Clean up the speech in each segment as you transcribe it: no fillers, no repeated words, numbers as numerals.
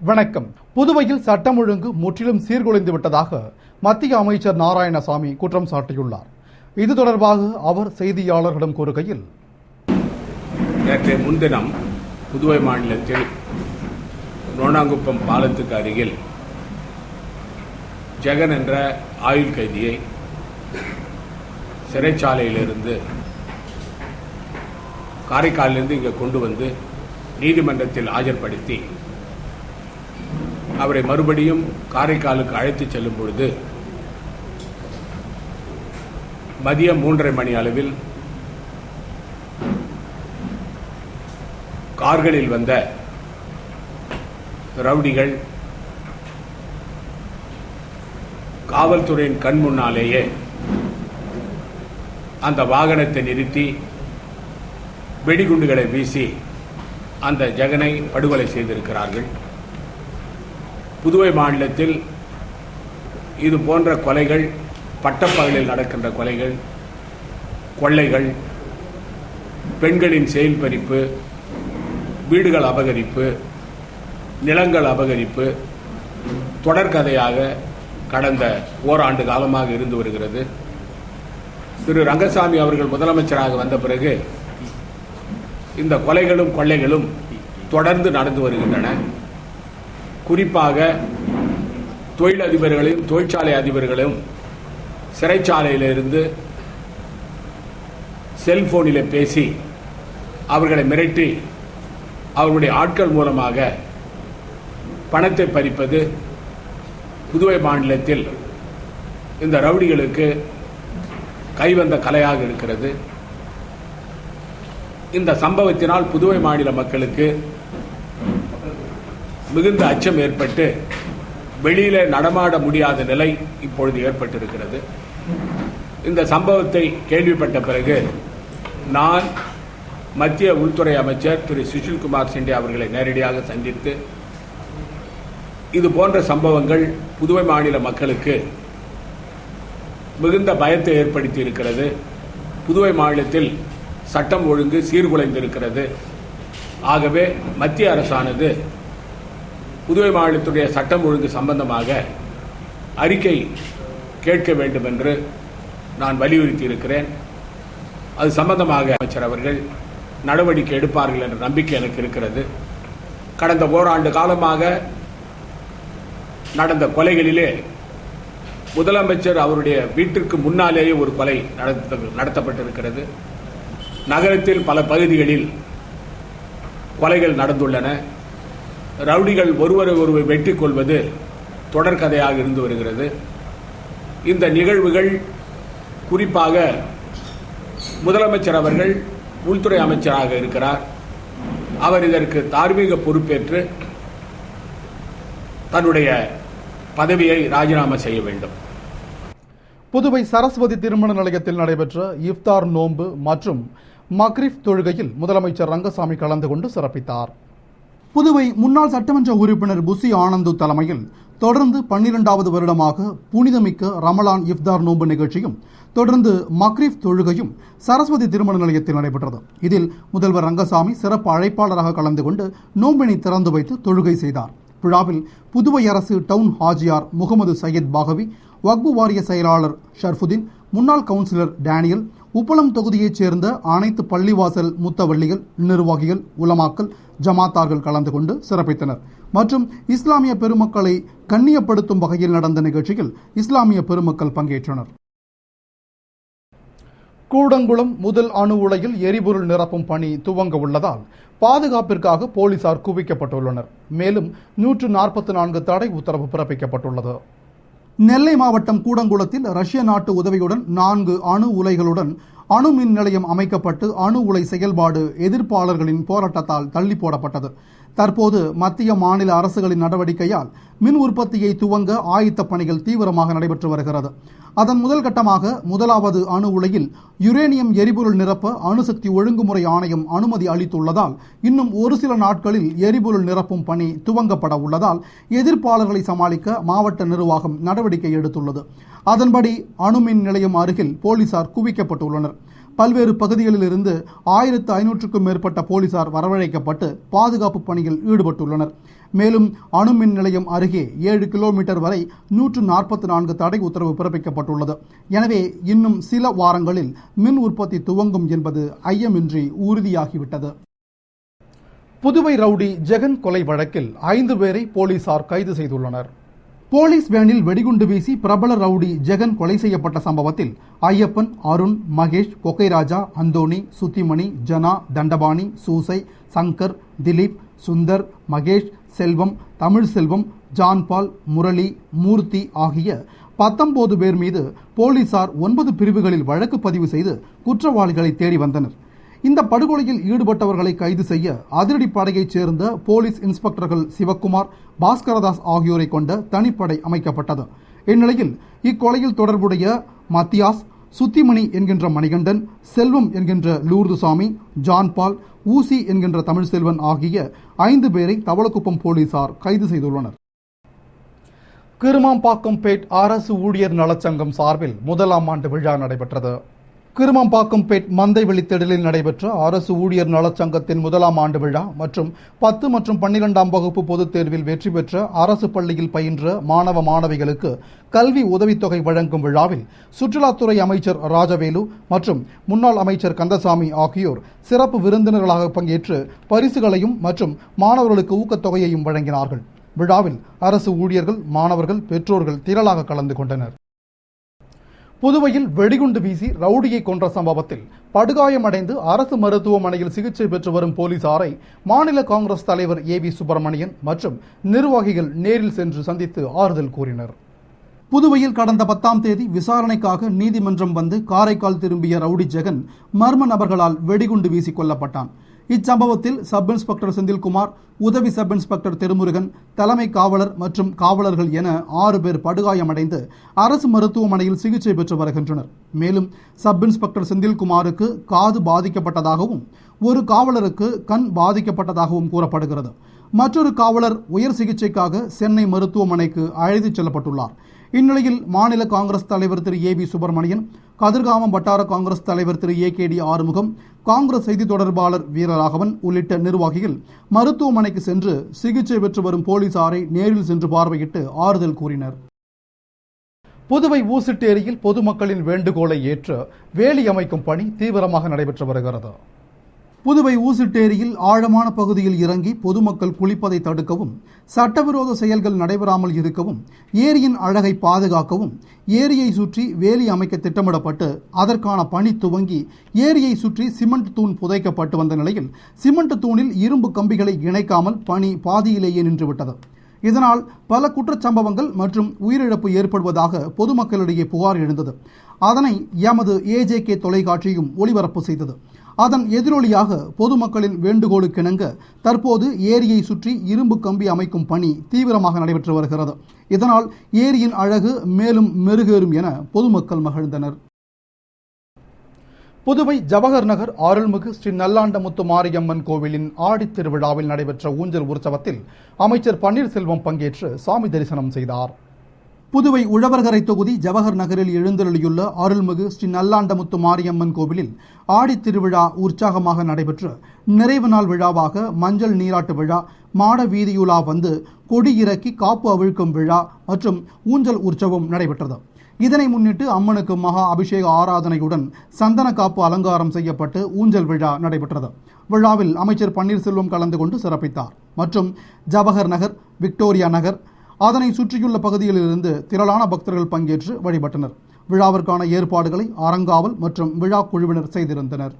வணக்கம். புதுவையில் சட்டம் ஒழுங்கு முற்றிலும் சீர்குலைந்து விட்டதாக மத்திய அமைச்சர் நாராயணசாமி குற்றம் சாட்டியுள்ளார். இது தொடர்பாக அவர் செய்தியாளர்களிடம் கூறுகையில், நேற்றைய முன்தினம் புதுவை மாநிலத்தில் நோனாங்குப்பம் பாலத்துக்கு அருகில் ஜெகன் என்ற ஆயுள் கைதியை சிறைச்சாலையிலிருந்து காரைக்காலிலிருந்து இங்கே கொண்டு வந்து நீதிமன்றத்தில் ஆஜர்படுத்தி அவரை மறுபடியும் காரைக்காலுக்கு அழைத்துச் செல்லும் பொழுது மதியம் 3:30 மணி அளவில் கார்களில் வந்த ரவுடிகள் காவல்துறையின் கண் முன்னாலேயே அந்த வாகனத்தை நிறுத்தி வெடிகுண்டுகளை வீசி அந்த ஜெகனை படுகொலை செய்திருக்கிறார்கள். புதுவை மாநிலத்தில் இது போன்ற கொலைகள், பட்டப்பகலில் நடக்கின்ற கொலைகள், கொள்ளைகள், பெண்களின் செயல் பறிப்பு, வீடுகள் அபகரிப்பு, நிலங்கள் அபகரிப்பு தொடர்கதையாக கடந்த ஓராண்டு காலமாக இருந்து வருகிறது. திரு ரங்கசாமி அவர்கள் முதலமைச்சராக வந்த பிறகு இந்த கொலைகளும் கொள்ளைகளும் தொடர்ந்து நடந்து வருகின்றன. குறிப்பாக தொழிலதிபர்களையும் தொழிற்சாலை அதிபர்களையும் சிறைச்சாலையிலிருந்து செல்போனில் பேசி அவர்களை மிரட்டி அவர்களுடைய ஆட்கள் மூலமாக பணத்தை பறிப்பது புதுவை மாநிலத்தில் இந்த ரவுடிகளுக்கு கைவந்த கலையாக இருக்கிறது. இந்த சம்பவத்தினால் புதுவை மாநில மக்களுக்கு மிகுந்த அச்சம் ஏற்பட்டு வெளியில நடமாட முடியாத நிலை இப்பொழுது ஏற்பட்டிருக்கிறது. இந்த சம்பவத்தை கேள்விப்பட்ட பிறகு நான் மத்திய உள்துறை அமைச்சர் திரு சுஷில்குமார் சிண்டே அவர்களை நேரடியாக சந்தித்து இது போன்ற சம்பவங்கள் புதுவை மாநில மக்களுக்கு மிகுந்த பயத்தை ஏற்படுத்தி இருக்கிறது. புதுவை மாநிலத்தில் சட்டம் ஒழுங்கு சீர்குலைந்திருக்கிறது. ஆகவே மத்திய அரசானது புதுவை மாநிலத்துடைய சட்டம் ஒழுங்கு சம்பந்தமாக அறிக்கை கேட்க வேண்டும் என்று நான் வலியுறுத்தி இருக்கிறேன். அது சம்பந்தமாக அமைச்சர் அவர்கள் நடவடிக்கை எடுப்பார்கள் என்ற நம்பிக்கை எனக்கு இருக்கிறது. கடந்த ஓராண்டு காலமாக நடந்த கொலைகளிலே முதலமைச்சர் அவருடைய வீட்டிற்கு முன்னாலேயே ஒரு கொலை நடத்தப்பட்டிருக்கிறது. நகரத்தில் பல பகுதிகளில் கொலைகள் நடந்துள்ளன. ரவுடிகள் ஒருவரை ஒருவர் வெட்டிக் கொள்வது தொடர்கதையாக இருந்து வருகிறது. இந்த நிகழ்வுகள் குறிப்பாக முதலமைச்சர் அவர்கள் உள்துறை அமைச்சராக இருக்கிறார். அவர் இதற்கு தார்மீக பொறுப்பேற்று தன்னுடைய பதவியை ராஜினாமா செய்ய வேண்டும். புதுவை சரஸ்வதி திருமண நிலையத்தில் நடைபெற்ற இஃப்தார் நோன்பு மற்றும் மக்ரிப் தொழுகையில் முதலமைச்சர் ரங்கசாமி கலந்து கொண்டு சிறப்பித்தார். புதுவை முன்னாள் சட்டமன்ற உறுப்பினர் புசி ஆனந்து தலைமையில் தொடர்ந்து 12வது வருடமாக புனிதமிக்க ரமலான் இஃப்தார் நோன்பு நிகழ்ச்சியும் தொடர்ந்து மக்ரிப் தொழுகையும் சரஸ்வதி திருமண நிலையத்தில் நடைபெற்றது. இதில் முதல்வர் ரங்கசாமி சிறப்பு அழைப்பாளராக கலந்து கொண்டு நோம்பினை திறந்து வைத்து தொழுகை செய்தார். விழாவில் புதுவை அரசு டவுன் ஹாஜியார் முகமது சையத் பாகவி, வக்பு வாரிய செயலாளர் ஷர்ஃபுதீன், முன்னாள் கவுன்சிலர் டேனியல், உப்பளம் தொகுதியைச் சேர்ந்த அனைத்து பள்ளிவாசல் முத்தவள்ளிகள், நிர்வாகிகள், உலமாக்கள், ஜமாத்தார்கள் கலந்து கொண்டு சிறப்பித்தனர். மற்றும் இஸ்லாமிய பெருமக்களை கண்ணியப்படுத்தும் வகையில் நடந்த நிகழ்ச்சியில் இஸ்லாமிய பெருமக்கள் பங்கேற்றனர். கூடங்குளம் முதல் அணு உலையில் எரிபொருள் நிரப்பும் பணி துவங்க உள்ளதால் பாதுகாப்பிற்காக போலீசார் குவிக்கப்பட்டுள்ளனர். மேலும் 144 தடை உத்தரவு பிறப்பிக்கப்பட்டுள்ளது. நெல்லை மாவட்டம் கூடங்குளத்தில் ரஷ்ய நாட்டு உதவியுடன் 4 அணு உலைகளுடன் அணு மின் நிலையம் அமைக்கப்பட்டு அணு உலை செயல்பாடு எதிர்ப்பாளர்களின் போராட்டத்தால் தள்ளி போடப்பட்டது. தற்போது மத்திய மாநில அரசுகளின் நடவடிக்கையால் மின் உற்பத்தியை துவங்க ஆயத்த பணிகள் தீவிரமாக நடைபெற்று வருகிறது. அதன் முதல் கட்டமாக முதலாவது அணு உலையில் யுரேனியம் எரிபொருள் நிரப்ப அணுசக்தி ஒழுங்குமுறை ஆணையம் அனுமதி அளித்துள்ளதால் இன்னும் ஒரு சில நாட்களில் எரிபொருள் நிரப்பும் பணி துவங்கப்பட உள்ளதால் எதிர்ப்பாளர்களை சமாளிக்க மாவட்ட நிர்வாகம் நடவடிக்கை எடுத்துள்ளது. அதன்படி அணுமின் நிலையம் அருகில் போலீசார் குவிக்கப்பட்டுள்ளனர். பல்வேறு பகுதிகளில் இருந்து 1500க்கும் மேற்பட்ட போலீசார் வரவழைக்கப்பட்டு பாதுகாப்பு பணியில் ஈடுபட்டுள்ளனர். மேலும் அணுமின் நிலையம் அருகே 7 கிலோமீட்டர் வரை 144 தடை உத்தரவு பிறப்பிக்கப்பட்டுள்ளது. எனவே இன்னும் சில வாரங்களில் மின் உற்பத்தி துவங்கும் என்பது ஐயமின்றி உறுதியாகிவிட்டது. புதுவை ரவுடி ஜெகன் கொலை வழக்கில் 5 பேரை போலீசார் கைது செய்துள்ளனர். போலீஸ் வேனில் வெடிகுண்டு வீசி பிரபல ரவுடி ஜெகன் கொலை செய்யப்பட்ட சம்பவத்தில் ஐயப்பன், அருண், மகேஷ், கொக்கைராஜா, அந்தோணி, சுத்திமணி, ஜனா, தண்டபாணி, சூசை, சங்கர், திலீப், சுந்தர், மகேஷ், செல்வம், தமிழ் செல்வம், ஜான்பால், முரளி, மூர்த்தி ஆகிய 19 பேர் மீது போலீசார் 9 பிரிவுகளில் வழக்கு பதிவு செய்து குற்றவாளிகளை தேடி வந்தனர். இந்த படுகொலையில் ஈடுபட்டவர்களை கைது செய்ய அதிரடிப்படையைச் சேர்ந்த போலீஸ் இன்ஸ்பெக்டர்கள் சிவக்குமார், பாஸ்கரதாஸ் ஆகியோரை கொண்ட தனிப்படை அமைக்கப்பட்டது. இந்நிலையில் இக்கொலையில் தொடர்புடைய மத்தியாஸ், சுத்திமணி என்கின்ற மணிகண்டன், செல்வம் என்கின்ற லூர்துசாமி, ஜான்பால், ஊசி என்கின்ற தமிழ்செல்வன் ஆகிய 5 பேரை தவளக்குப்பம் போலீசார் கைது செய்துள்ளனர். கிருமாம்பாக்கம்பேட் அரசு ஊழியர் நலச்சங்கம் சார்பில் 1ஆம் ஆண்டு விழா நடைபெற்றது. கிருமாம்பாக்கம்பேட் மந்தைவெளி திடலில் நடைபெற்ற அரசு ஊழியர் நலச்சங்கத்தின் 1ஆம் ஆண்டு விழா மற்றும் 10 மற்றும் 12ஆம் வகுப்பு பொதுத் தேர்வில் வெற்றி பெற்ற அரசு பள்ளியில் பயின்ற மாணவ மாணவிகளுக்கு கல்வி உதவித்தொகை வழங்கும் விழாவில் சுற்றுலாத்துறை அமைச்சர் ராஜவேலு மற்றும் முன்னாள் அமைச்சர் கந்தசாமி ஆகியோர் சிறப்பு விருந்தினர்களாக பங்கேற்று பரிசுகளையும் மற்றும் மாணவர்களுக்கு ஊக்கத்தொகையையும் வழங்கினார்கள். விழாவில் அரசு ஊழியர்கள், மாணவர்கள், பெற்றோர்கள் திரளாக கலந்து கொண்டனர். புதுவையில் வெடிகுண்டு வீசி ரவுடியை கொன்ற சம்பவத்தில் படுகாயமடைந்து அரசு மருத்துவமனையில் சிகிச்சை பெற்று வரும் போலீசாரை மாநில காங்கிரஸ் தலைவர் ஏவி சுப்பிரமணியன் மற்றும் நிர்வாகிகள் நேரில் சென்று சந்தித்து ஆறுதல் கூறினர். புதுவையில் கடந்த 10ஆம் தேதி விசாரணைக்காக நீதிமன்றம் வந்து காரைக்கால் திரும்பிய ரவுடி ஜெகன் மர்ம நபர்களால் வெடிகுண்டு வீசி கொல்லப்பட்டான். இச்சம்பவத்தில் சப் இன்ஸ்பெக்டர் செந்தில்குமார், உதவி சப் இன்ஸ்பெக்டர் திருமுருகன், தலைமை காவலர் மற்றும் காவலர்கள் என 6 பேர் படுகாயமடைந்து அரசு மருத்துவமனையில் சிகிச்சை பெற்று வருகின்றனர். மேலும் சப் இன்ஸ்பெக்டர் செந்தில்குமாருக்கு காது பாதிக்கப்பட்டதாகவும் ஒரு காவலருக்கு கண் பாதிக்கப்பட்டதாகவும் கூறப்படுகிறது. மற்றொரு காவலர் உயர் சிகிச்சைக்காக சென்னை மருத்துவமனைக்கு அழைத்துச் செல்லப்பட்டுள்ளார். இந்நிலையில் மாநில காங்கிரஸ் தலைவர் திரு ஏவி சுப்பிரமணியன், கதிர்காமம் வட்டார காங்கிரஸ் தலைவர் திரு ஏகேடி ஆறுமுகம், காங்கிரஸ் செய்தி தொடர்பாளர் வீரராகவன் உள்ளிட்ட நிர்வாகிகள் மருத்துவமனைக்கு சென்று சிகிச்சை பெற்று வரும் போலீசாரை நேரில் சென்று பார்வையிட்டு ஆறுதல் கூறினர். புதுவை ஊசிட்டேரியில் பொதுமக்களின் வேண்டுகோளை ஏற்று வேலி அமைக்கும் பணி தீவிரமாக நடைபெற்று வருகிறது. புதுவை ஊசிட்டேரியில் ஆழமான பகுதியில் இறங்கி பொதுமக்கள் குளிப்பதை தடுக்கவும், சட்டவிரோத செயல்கள் நடைபெறாமல் இருக்கவும், ஏரியின் அழகை பாதுகாக்கவும் ஏரியை சுற்றி வேலி அமைக்க திட்டமிடப்பட்டு அதற்கான பணி துவங்கி ஏரியை சுற்றி சிமெண்ட் தூண் புதைக்கப்பட்டு வந்த நிலையில் சிமெண்ட் தூணில் இரும்பு கம்பிகளை இணைக்காமல் பணி பாதியிலேயே நின்றுவிட்டது. இதனால் பல குற்றச்சம்பவங்கள் மற்றும் உயிரிழப்பு ஏற்படுவதாக பொதுமக்களிடையே புகார் எழுந்தது. அதனை எமது ஏஜேகே தொலைக்காட்சியும் ஒளிபரப்பு செய்தது. அதன் எதிரொலியாக பொதுமக்களின் வேண்டுகோளுக்கிணங்க தற்போது ஏரியை சுற்றி இரும்பு கம்பி அமைக்கும் பணி தீவிரமாக நடைபெற்று வருகிறது. இதனால் ஏரியின் அழகு மேலும் மெருகேறும் என பொதுமக்கள் மகிழ்ந்தனர். புதுவை ஜவஹர் நகர் அருள்மிகு ஸ்ரீ நல்லாண்டமுத்து மாரியம்மன் கோவிலின் ஆடித் திருவிழாவில் நடைபெற்ற ஊஞ்சல் உற்சவத்தில் அமைச்சர் பன்னீர்செல்வம் பங்கேற்று சாமி தரிசனம் செய்தார். புதுவை உழவர்கரை தொகுதி ஜவஹர் நகரில் எழுந்தருளியுள்ள அருள்மிகு ஸ்ரீ நல்லாண்டமுத்து மாரியம்மன் கோவிலில் ஆடித் திருவிழா உற்சாகமாக நடைபெற்று நிறைவு நாள் விழாவாக மஞ்சள் நீராட்டு விழா, மாட வீதியுலா வந்து கொடி இறக்கி காப்பு அவிழ்க்கும் விழா மற்றும் ஊஞ்சல் உற்சவம் நடைபெற்றது. இதனை முன்னிட்டு அம்மனுக்கு மகா அபிஷேக ஆராதனையுடன் சந்தன காப்பு அலங்காரம் செய்யப்பட்டு ஊஞ்சல் விழா நடைபெற்றது. விழாவில் அமைச்சர் பன்னீர்செல்வம் கலந்து கொண்டு சிறப்பித்தார். மற்றும் ஜவஹர் நகர், விக்டோரியா நகர், அதனை சுற்றியுள்ள பகுதிகளிலிருந்து திரளான பக்தர்கள் பங்கேற்று வழிபட்டனர். விழாவிற்கான ஏற்பாடுகளை அறங்காவல் மற்றும் விழா குழுவினர் செய்திருந்தனர்.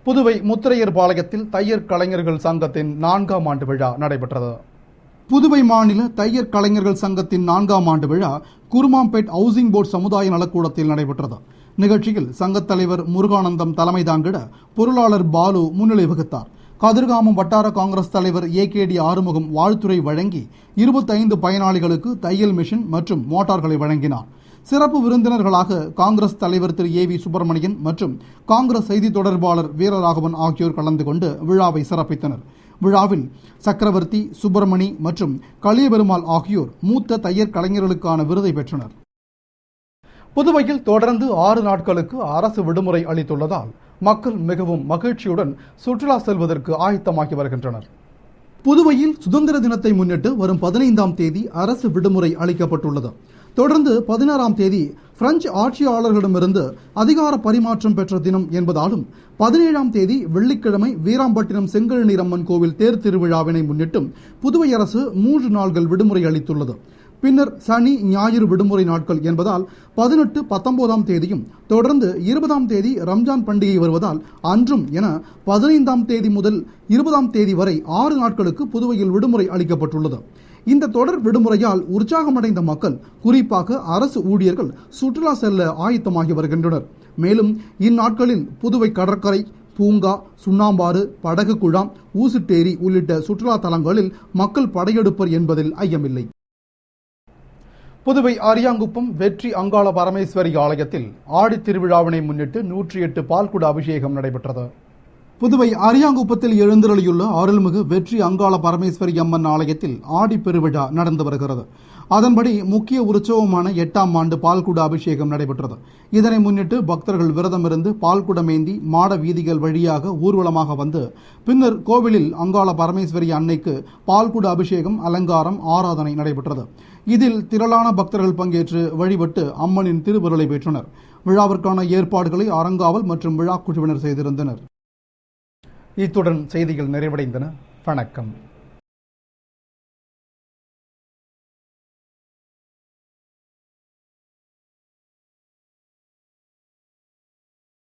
புதுவை முத்திரையர்பாளையத்தில் தையர் கலைஞர்கள் சங்கத்தின் 4ஆம் ஆண்டு விழா நடைபெற்றது. புதுவை மாநில தையர் கலைஞர்கள் சங்கத்தின் 4ஆம் ஆண்டு விழா குருமாம்பேட் ஹவுசிங் போர்டு சமுதாய நலக்கூடத்தில் நடைபெற்றது. நிகழ்ச்சியில் சங்கத் தலைவர் முருகானந்தம் தலைமை தாங்கிட பொருளாளர் பாலு முன்னிலை வகித்தார். கதிர்காமம் வட்டார காங்கிரஸ் தலைவர் ஏகேடி ஆறுமுகம் வாழ்த்துரை வழங்கி 25 பயனாளிகளுக்கு தையல் மிஷின் மற்றும் மோட்டார்களை வழங்கினார். சிறப்பு விருந்தினர்களாக காங்கிரஸ் தலைவர் திரு ஏவி சுப்பிரமணியன் மற்றும் காங்கிரஸ் செய்தி தொடர்பாளர் வீரராகவன் ஆகியோர் கலந்து கொண்டு விழாவை சிறப்பித்தனர். விழாவில் சக்கரவர்த்தி, சுப்பிரமணி மற்றும் களியபெருமாள் ஆகியோர் மூத்த தையர் கலைஞர்களுக்கான விருதை பெற்றனர். புதுவையில் தொடர்ந்து 6 நாட்களுக்கு அரசு விடுமுறை அளித்துள்ளதால் மக்கள் மிகவும் மகிழ்ச்சியுடன் சுற்றுலா செல்வதற்கு ஆயத்தமாகி வருகின்றனர். புதுவையில் சுதந்திர தினத்தை முன்னிட்டு வரும் 15ஆம் தேதி அரசு விடுமுறை அளிக்கப்பட்டுள்ளது. தொடர்ந்து 16ஆம் தேதி பிரெஞ்சு ஆட்சியாளர்களிடமிருந்து அதிகார பரிமாற்றம் பெற்ற தினம் என்பதாலும் 17ஆம் தேதி வெள்ளிக்கிழமை வீராம்பட்டினம் செங்கழுநீரம்மன் கோவில் தேர் திருவிழாவினை முன்னிட்டும் புதுவை அரசு 3 நாட்கள் விடுமுறை அளித்துள்ளது. பின்னர் சனி ஞாயிறு விடுமுறை நாட்கள் என்பதால் 18, 19ஆம் தேதியும் தொடர்ந்து 20ஆம் தேதி ரம்ஜான் பண்டிகை வருவதால் அன்றும் என 15ஆம் தேதி முதல் 20ஆம் தேதி வரை 6 நாட்களுக்கு புதுவையில் விடுமுறை அளிக்கப்பட்டுள்ளது. இந்த தொடர் விடுமுறையால் உற்சாகமடைந்த மக்கள், குறிப்பாக அரசு ஊழியர்கள் சுற்றுலா செல்ல ஆயத்தமாகி வருகின்றனர். மேலும் இந்நாட்களில் புதுவை கடற்கரை, பூங்கா, சுண்ணாம்பாறு, படகு குழாம், ஊசுட்டேரி உள்ளிட்ட சுற்றுலா தலங்களில் மக்கள் படையெடுப்பர் என்பதில் ஐயமில்லை. புதுவை அரியாங்குப்பம் வெற்றி அங்காள பரமேஸ்வரி ஆலயத்தில் ஆடித் திருவிழாவினை முன்னிட்டு 108 பால்குட அபிஷேகம் நடைபெற்றது. புதுவை அரியாங்குப்பத்தில் எழுந்தருளியுள்ள அருள்மிகு வெற்றி அங்காள பரமேஸ்வரி அம்மன் ஆலயத்தில் ஆடி பெருவிழா நடந்து வருகிறது. அதன்படி முக்கிய உற்சவமான 8ஆம் ஆண்டு பால்குட அபிஷேகம் நடைபெற்றது. இதனை முன்னிட்டு பக்தர்கள் விரதமிருந்து பால்குடமேந்தி மாட வீதிகள் வழியாக ஊர்வலமாக வந்து பின்னர் கோவிலில் அங்காள பரமேஸ்வரி அன்னைக்கு பால்குட அபிஷேகம், அலங்காரம், ஆராதனை நடைபெற்றது. இதில் திரளான பக்தர்கள் பங்கேற்று வழிபட்டு அம்மனின் திருவருளை பெற்றனர். விழாவிற்கான ஏற்பாடுகளை அறங்காவல் மற்றும் விழா குழுவினர் செய்திருந்தனர். இத்துடன் செய்திகள் நிறைவடைந்தன. வணக்கம்.